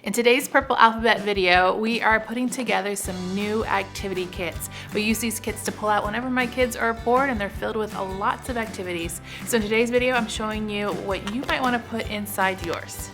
In today's Purple Alphabet video, we are putting together some new activity kits. We use these kits to pull out whenever my kids are bored, and they're filled with lots of activities. So in today's video, I'm showing you what you might want to put inside yours.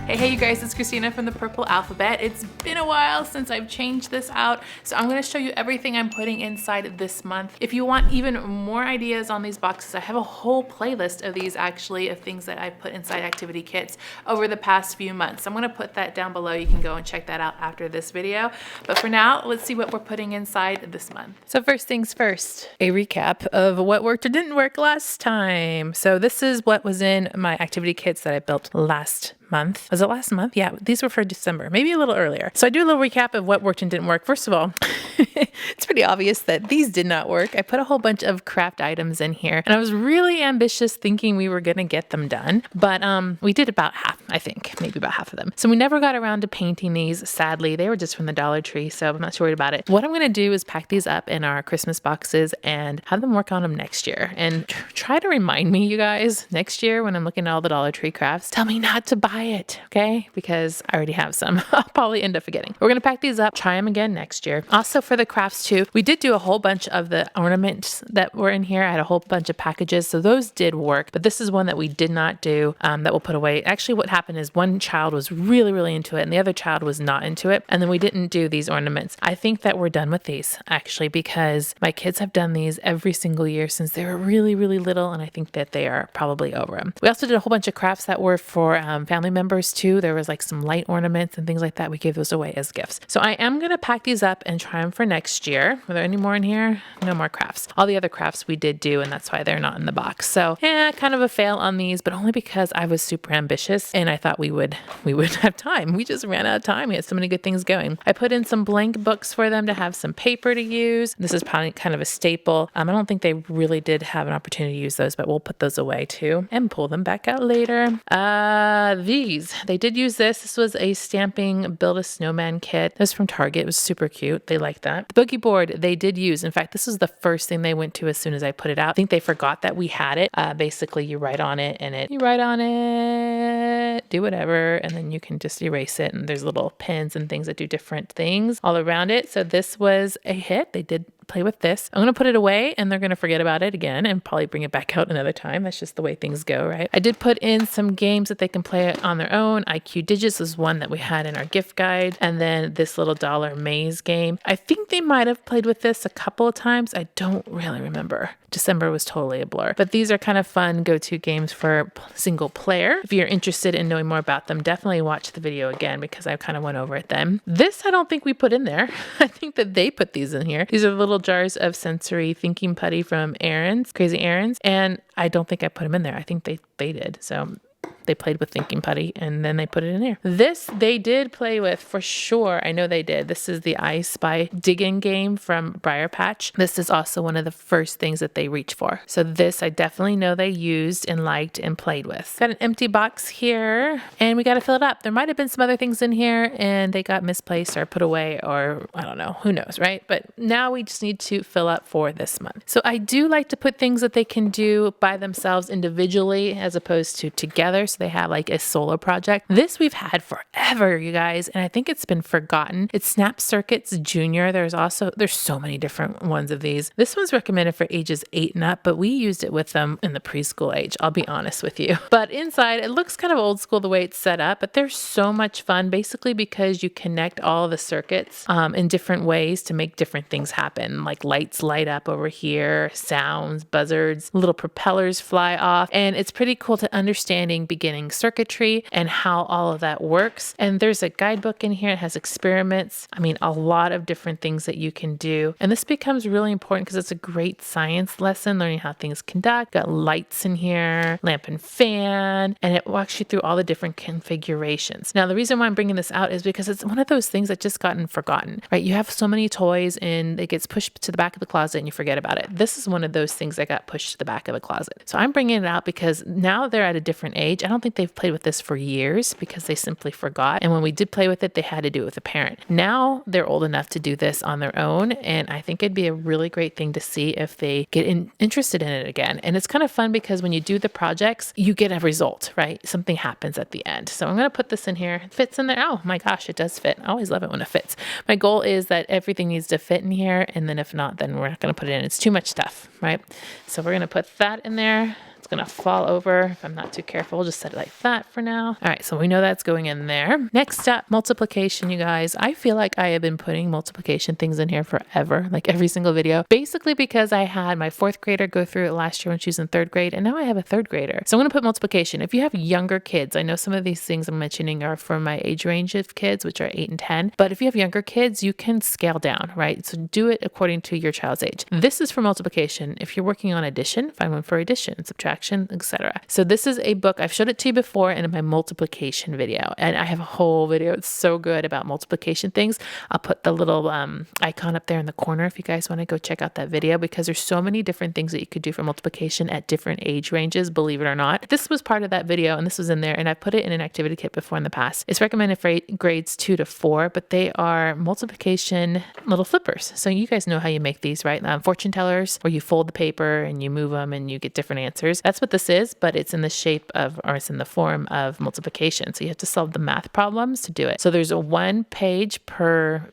Hey you guys, it's Christina from the Purple Alphabet. It's been a while since I've changed this out, so I'm going to show you everything I'm putting inside this month. If you want even more ideas on these boxes, I have a whole playlist of these actually, of things that I've put inside activity kits over the past few months. I'm going to put that down below. You can go and check that out after this video. But for now, let's see what we're putting inside this month. So first things first, a recap of what worked or didn't work last time. So this is what was in my activity kits that I built last month. Was it last month? Yeah, these were for December, maybe a little earlier. So I do a little recap of what worked and didn't work. First of all, it's pretty obvious that these did not work. I put a whole bunch of craft items in here, and I was really ambitious thinking we were going to get them done. But we did about half, I think, maybe about half of them. So we never got around to painting these, sadly. They were just from the Dollar Tree, so I'm not too worried about it. What I'm going to do is pack these up in our Christmas boxes and have them work on them next year. And try to remind me, you guys, next year when I'm looking at all the Dollar Tree crafts, tell me not to buy it, okay? Because I already have some. I'll probably end up forgetting. We're going to pack these up, try them again next year. Also for the crafts too, we did do a whole bunch of the ornaments that were in here. I had a whole bunch of packages, so those did work, but this is one that we did not do, that we'll put away. Actually, what happened is one child was really into it and the other child was not into it, and then we didn't do these ornaments. I think that we're done with these actually, because my kids have done these every single year since they were really little, and I think that they are probably over them. We also did a whole bunch of crafts that were for family members too. There was like some light ornaments and things like that. We gave those away as gifts. So I am going to pack these up and try them for next year. Were there any more in here? No more crafts. All the other crafts we did do, and that's why they're not in the box. So yeah, kind of a fail on these, but only because I was super ambitious and I thought we would have time. We just ran out of time. We had so many good things going. I put in some blank books for them to have some paper to use. This is probably kind of a staple. I don't think they really did have an opportunity to use those, but we'll put those away too and pull them back out later. They did use this. This was a stamping build a snowman kit. This was from Target. It was super cute. They liked that. The boogie board they did use. In fact, this was the first thing they went to as soon as I put it out. I think they forgot that we had it. Basically, you write on it, do whatever, and then you can just erase it. And there's little pins and things that do different things all around it. So this was a hit. They did play with this. I'm going to put it away and they're going to forget about it again and probably bring it back out another time. That's just the way things go, right? I did put in some games that they can play on their own. IQ Digits is one that we had in our gift guide. And then this little dollar maze game. I think they might have played with this a couple of times. I don't really remember. December was totally a blur. But these are kind of fun go-to games for single player. If you're interested in knowing more about them, definitely watch the video again because I kind of went over it then. This I don't think we put in there. I think that they put these in here. These are little jars of sensory thinking putty from Crazy Aaron's, and I don't think I put them in there. I think they did. So they played with thinking putty and then they put it in there. This they did play with for sure. I know they did. This is the I Spy digging game from Briar Patch. This is also one of the first things that they reach for. So this I definitely know they used and liked and played with. Got an empty box here and we got to fill it up. There might have been some other things in here and they got misplaced or put away, or I don't know, who knows, right? But now we just need to fill up for this month. So I do like to put things that they can do by themselves individually as opposed to together. So they have like a solo project. This we've had forever, you guys, and I think it's been forgotten. It's Snap Circuits Junior. There's so many different ones of these. This one's recommended for ages 8 and up, but we used it with them in the preschool age, I'll be honest with you. But inside, it looks kind of old school the way it's set up, but they're so much fun, basically because you connect all the circuits in different ways to make different things happen, like lights light up over here, sounds, buzzards, little propellers fly off, and it's pretty cool to understanding beginning circuitry and how all of that works. And there's a guidebook in here. It has experiments. I mean, a lot of different things that you can do. And this becomes really important because it's a great science lesson, learning how things conduct. Got lights in here, lamp and fan, and it walks you through all the different configurations. Now, the reason why I'm bringing this out is because it's one of those things that just gotten forgotten, right? You have so many toys and it gets pushed to the back of the closet and you forget about it. This is one of those things that got pushed to the back of the closet. So I'm bringing it out because now they're at a different age. I don't don't think they've played with this for years because they simply forgot. And when we did play with it, they had to do it with a parent. Now they're old enough to do this on their own. And I think it'd be a really great thing to see if they get interested in it again. And it's kind of fun because when you do the projects, you get a result, right? Something happens at the end. So I'm going to put this in here. It fits in there. Oh my gosh, it does fit. I always love it when it fits. My goal is that everything needs to fit in here. And then if not, then we're not going to put it in. It's too much stuff, right? So we're going to put that in there. It's going to fall over if I'm not too careful. We'll just set it like that for now. All right, so we know that's going in there. Next up, multiplication, you guys. I feel like I have been putting multiplication things in here forever, like every single video, basically because I had my 4th grader go through it last year when she was in 3rd grade, and now I have a 3rd grader. So I'm going to put multiplication. If you have younger kids, I know some of these things I'm mentioning are for my age range of kids, which are 8 and 10, but if you have younger kids, you can scale down, right? So do it according to your child's age. This is for multiplication. If you're working on addition, find one for addition, subtraction, etc. So this is a book. I've showed it to you before in my multiplication video, and I have a whole video. It's so good about multiplication things. I'll put the little icon up there in the corner if you guys want to go check out that video, because there's so many different things that you could do for multiplication at different age ranges, believe it or not. This was part of that video, and this was in there, and I put it in an activity kit before in the past. It's recommended for grades 2 to 4, but they are multiplication little flippers. So you guys know how you make these, right? Fortune tellers, where you fold the paper and you move them and you get different answers. That's what this is, but it's in the shape of, or it's in the form of multiplication. So you have to solve the math problems to do it. So there's a 1 page per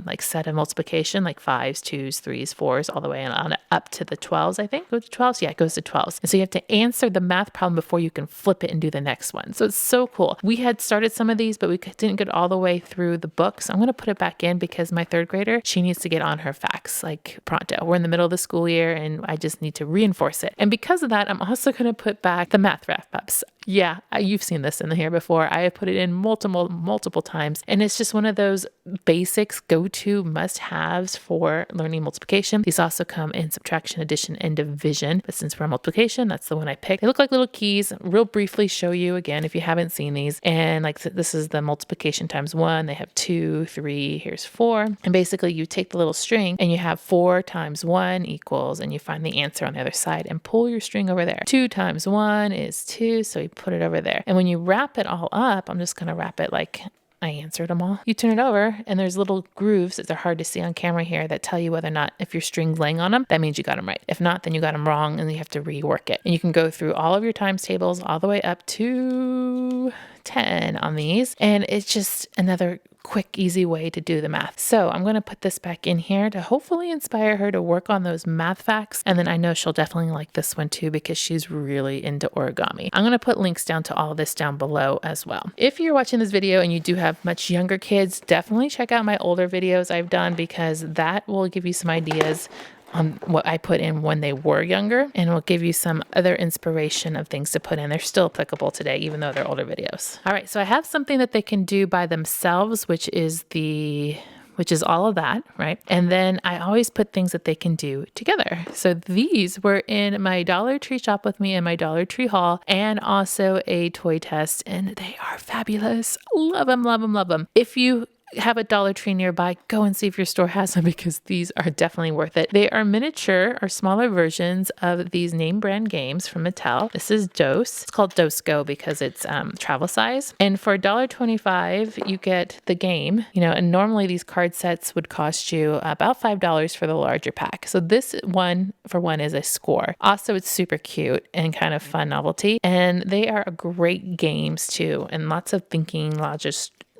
like set of multiplication, like 5s, 2s, 3s, 4s, all the way on up to the 12s, I think. Go to 12s? Yeah, it goes to 12s. And so you have to answer the math problem before you can flip it and do the next one. So it's so cool. We had started some of these, but we didn't get all the way through the book. So I'm going to put it back in because my 3rd grader, she needs to get on her facts like pronto. We're in the middle of the school year and I just need to reinforce it. And because of that, I'm also going to put back the math wrap-ups. Yeah, you've seen this in here before. I have put it in multiple times. And it's just one of those basics, go-to must-haves for learning multiplication. These also come in subtraction, addition, and division. But since we're on multiplication, that's the one I picked. They look like little keys. Real briefly show you again if you haven't seen these. And like this is the multiplication times 1. They have 2, 3, here's 4. And basically you take the little string and you have 4 times 1 equals, and you find the answer on the other side and pull your string over there. 2 times 1 is 2, so you put it over there. And when you wrap it all up, I'm just going to wrap it like I answered them all. You turn it over and there's little grooves that are hard to see on camera here that tell you whether or not, if your string's laying on them, that means you got them right. If not, then you got them wrong and you have to rework it. And you can go through all of your times tables all the way up to 10 on these. And it's just another quick, easy way to do the math. So I'm going to put this back in here to hopefully inspire her to work on those math facts. And then I know she'll definitely like this one too, because she's really into origami. I'm going to put links down to all of this down below as well. If you're watching this video and you do have much younger kids, definitely check out my older videos I've done, because that will give you some ideas on what I put in when they were younger, and will give you some other inspiration of things to put in. They're still applicable today, even though they're older videos. All right, so I have something that they can do by themselves, which is all of that, right? And then I always put things that they can do together. So these were in my Dollar Tree shop with me in my Dollar Tree haul, and also a toy test, and they are fabulous. Love them, love them, love them. If you have a Dollar Tree nearby, go and see if your store has them, because these are definitely worth it. They are miniature or smaller versions of these name brand games from Mattel. This is Dose. It's called Dose Go because it's travel size. And for $1.25, you get the game, and normally these card sets would cost you about $5 for the larger pack. So this one for one is a score. Also, it's super cute and kind of fun novelty. And they are great games too, and lots of thinking,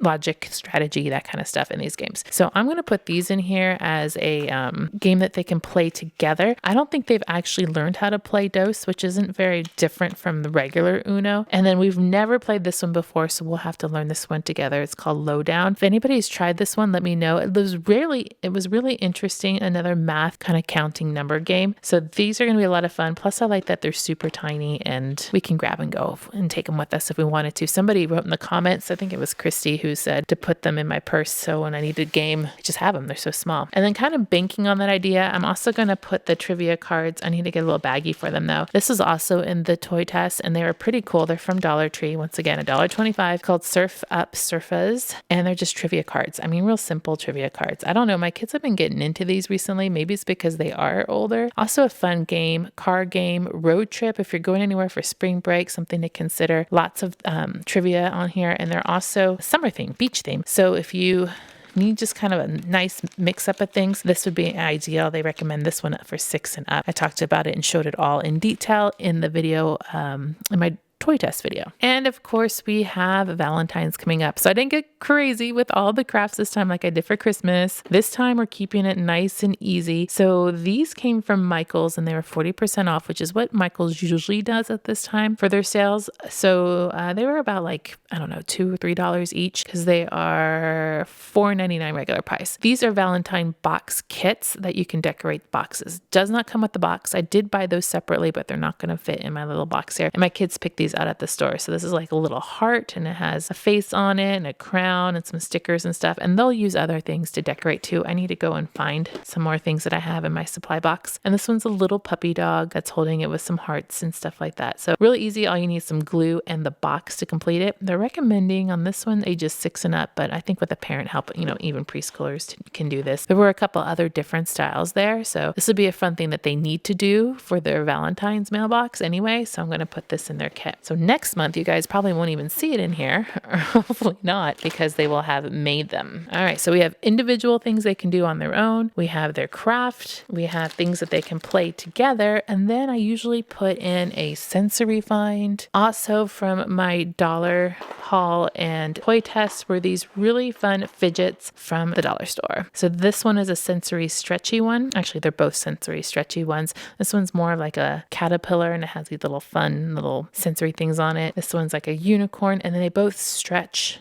logic, strategy, that kind of stuff in these games. So I'm going to put these in here as a game that they can play together. I don't think they've actually learned how to play Dose, which isn't very different from the regular Uno. And then we've never played this one before, so we'll have to learn this one together. It's called Lowdown. If anybody's tried this one, let me know. It was really interesting. Another math kind of counting number game. So these are going to be a lot of fun. Plus I like that they're super tiny and we can grab and go and take them with us if we wanted to. Somebody wrote in the comments, I think it was Christy, who's Lou said, to put them in my purse. So when I need a game, I just have them. They're so small. And then kind of banking on that idea, I'm also going to put the trivia cards. I need to get a little baggie for them though. This is also in the toy test and they were pretty cool. They're from Dollar Tree. Once again, $1.25, called Surf Up Surfas. And they're just trivia cards. I mean, real simple trivia cards. I don't know. My kids have been getting into these recently. Maybe it's because they are older. Also a fun game, card game, road trip. If you're going anywhere for spring break, something to consider. Lots of trivia on here. And they're also summer theme, beach theme. So if you need just kind of a nice mix up of things, this would be ideal. They recommend this one for 6 and up. I talked about it and showed it all in detail in the video, in my toy test video. And of course we have Valentine's coming up. So I didn't get crazy with all the crafts this time like I did for Christmas. This time we're keeping it nice and easy. So these came from Michael's and they were 40% off, which is what Michael's usually does at this time for their sales. So they were about like, I don't know, $2 or $3 each because they are $4.99 regular price. These are Valentine box kits that you can decorate boxes. Does not come with the box. I did buy those separately, but they're not going to fit in my little box here. And my kids picked these out at the store. So this is like a little heart and it has a face on it and a crown and some stickers and stuff. And they'll use other things to decorate too. I need to go and find some more things that I have in my supply box. And this one's a little puppy dog that's holding it with some hearts and stuff like that. So really easy. All you need is some glue and the box to complete it. They're recommending on this one ages 6 and up, but I think with a parent help, you know, even preschoolers can do this. There were a couple other different styles there. So this would be a fun thing that they need to do for their Valentine's mailbox anyway. So I'm going to put this in their kit. So next month, you guys probably won't even see it in here, or hopefully not, because they will have made them. All right, so we have individual things they can do on their own. We have their craft. We have things that they can play together. And then I usually put in a sensory find. Also from my dollar haul and toy test were these really fun fidgets from the dollar store. So this one is a sensory stretchy one. Actually, they're both sensory stretchy ones. This one's more like a caterpillar and it has these little fun little sensory things on it. This one's like a unicorn and then they both stretch.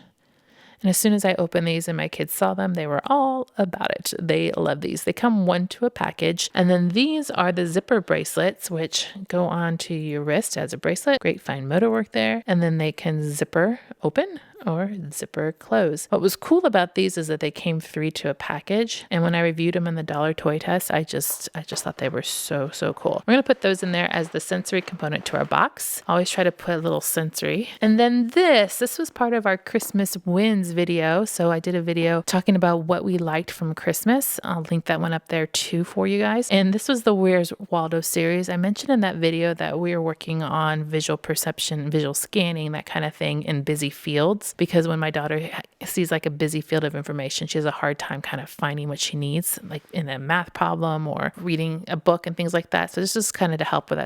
And as soon as I opened these and my kids saw them, they were all about it. They love these. They come one to a package. And then these are the zipper bracelets, which go on to your wrist as a bracelet. Great fine motor work there. And then they can zipper open or zipper close. What was cool about these is that they came 3 to a package. And when I reviewed them in the dollar toy test, I just thought they were so cool. We're going to put those in there as the sensory component to our box. Always try to put a little sensory. And then this was part of our Christmas wins video. So I did a video talking about what we liked from Christmas. I'll link that one up there too for you guys. And this was the Where's Waldo series. I mentioned in that video that we are working on visual perception, visual scanning, that kind of thing in busy fields. Because when my daughter sees like a busy field of information, she has a hard time kind of finding what she needs, like in a math problem or reading a book and things like that. So this is kind of to help with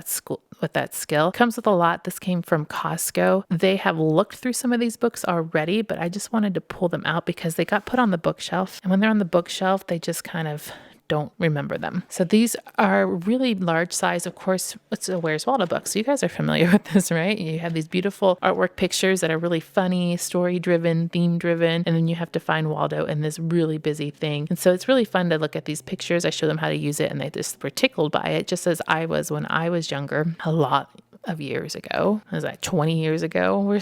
that skill. It comes with a lot. This came from Costco. They have looked through some of these books already, but I just wanted to pull them out because they got put on the bookshelf. And when they're on the bookshelf, they just kind of don't remember them. So these are really large size. Of course, it's a Where's Waldo book. So you guys are familiar with this, right? You have these beautiful artwork pictures that are really funny, story driven, theme driven. And then you have to find Waldo in this really busy thing. And so it's really fun to look at these pictures. I show them how to use it and they just were tickled by it, just as I was when I was younger, a lot of years ago. Was that 20 years ago?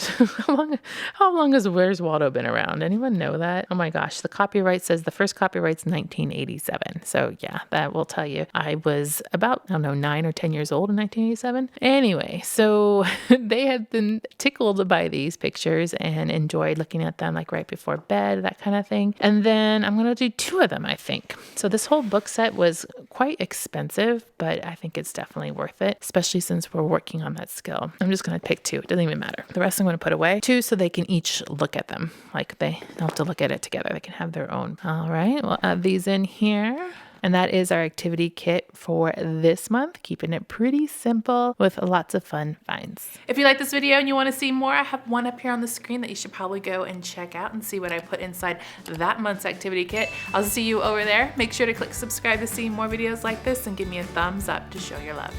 How long has Where's Waldo been around? Anyone know that? Oh my gosh, the copyright says the first copyright's 1987. So yeah, that will tell you. I was about, I don't know, 9 or 10 years old in 1987. Anyway, so they had been tickled by these pictures and enjoyed looking at them like right before bed, that kind of thing. And then I'm going to do 2 of them, I think. So this whole book set was quite expensive, but I think it's definitely worth it, especially since we're working on that skill. I'm just going to pick 2. It doesn't even matter. The rest I'm going to put away. 2 so they can each look at them. Like they don't have to look at it together. They can have their own. All right. We'll add these in here. And that is our activity kit for this month, keeping it pretty simple with lots of fun finds. If you like this video and you want to see more, I have one up here on the screen that you should probably go and check out and see what I put inside that month's activity kit. I'll see you over there. Make sure to click subscribe to see more videos like this and give me a thumbs up to show your love.